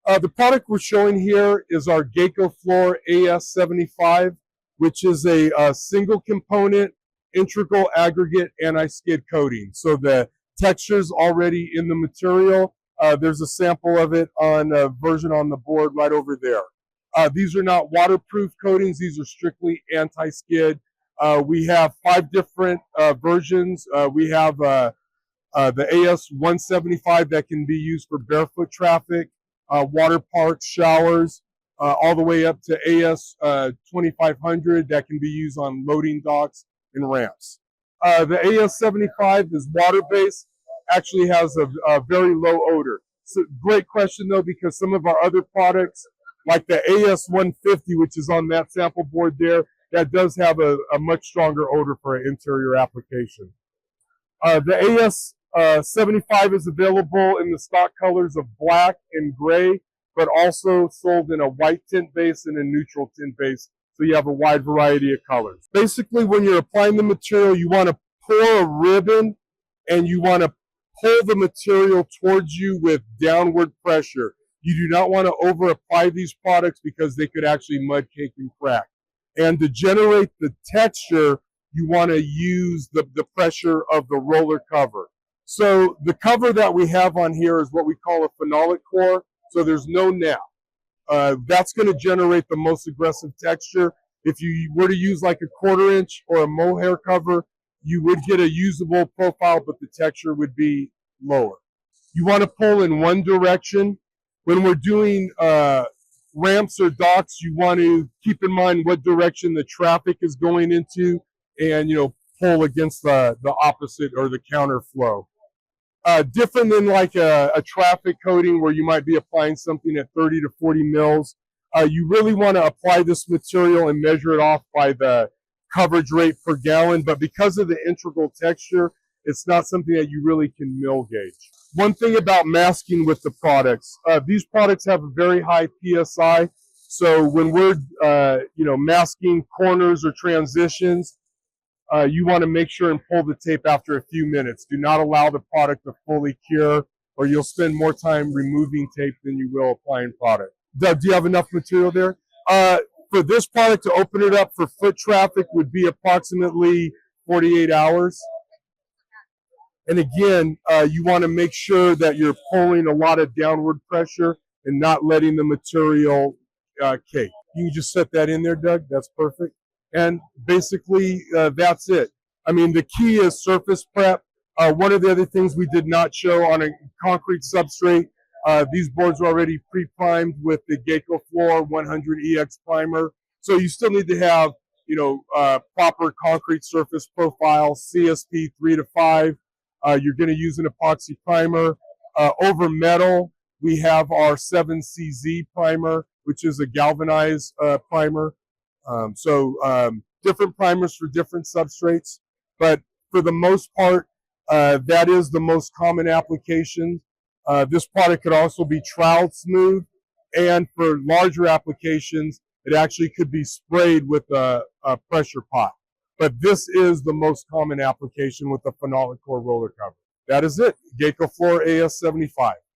The product we're showing here is our Gaco Floor AS75, which is a single component integral aggregate anti-skid coating. So the texture is already in the material. There's a sample of it on a version on the board right over there. These are not waterproof coatings. These are strictly anti-skid. We have 5 different versions. We have the AS175 that can be used for barefoot traffic, water parks, showers, all the way up to AS2500 that can be used on loading docks and ramps. The AS75 is water-based, actually has a very low odor. So great question though, because some of our other products, like the AS150, which is on that sample board there, that does have a much stronger odor for an interior application. The AS75 is available in the stock colors of black and gray, but also sold in a white tint base and a neutral tint base, so you have a wide variety of colors. Basically, when you're applying the material, you want to pour a ribbon and you want to pull the material towards you with downward pressure. You do not want to over apply these products because they could actually mud cake and crack. And to generate the texture, you want to use the pressure of the roller cover. So the cover that we have on here is what we call a phenolic core, so there's no nap. That's going to generate the most aggressive texture. If you were to use like a 1/4 inch or a mohair cover, you would get a usable profile, but the texture would be lower. You want to pull in one direction. When we're doing ramps or docks, you want to keep in mind what direction the traffic is going into, and pull against the opposite or the counter flow. Different than like a traffic coating where you might be applying something at 30 to 40 mils. You really want to apply this material and measure it off by the coverage rate per gallon, but because of the integral texture, it's not something that you really can mill gauge. One thing about masking with the products, these products have a very high PSI, so when we're masking corners or transitions, you want to make sure and pull the tape after a few minutes. Do not allow the product to fully cure, or you'll spend more time removing tape than you will applying product. Doug, do you have enough material there? For this product to open it up for foot traffic would be approximately 48 hours. And again, you want to make sure that you're pulling a lot of downward pressure and not letting the material cake. You can just set that in there, Doug. That's perfect. And basically, that's it. I mean, the key is surface prep. One of the other things we did not show on a concrete substrate, these boards are already pre-primed with the Gaco Floor 100EX primer. So you still need to have, proper concrete surface profile, CSP 3 to 5. You're going to use an epoxy primer. Over metal, we have our 7CZ primer, which is a galvanized primer. Different primers for different substrates, but for the most part, that is the most common application. This product could also be troweled smooth, and for larger applications, it actually could be sprayed with a pressure pot. But this is the most common application with the phenolic core roller cover. That is it, Gaco Floor AS75.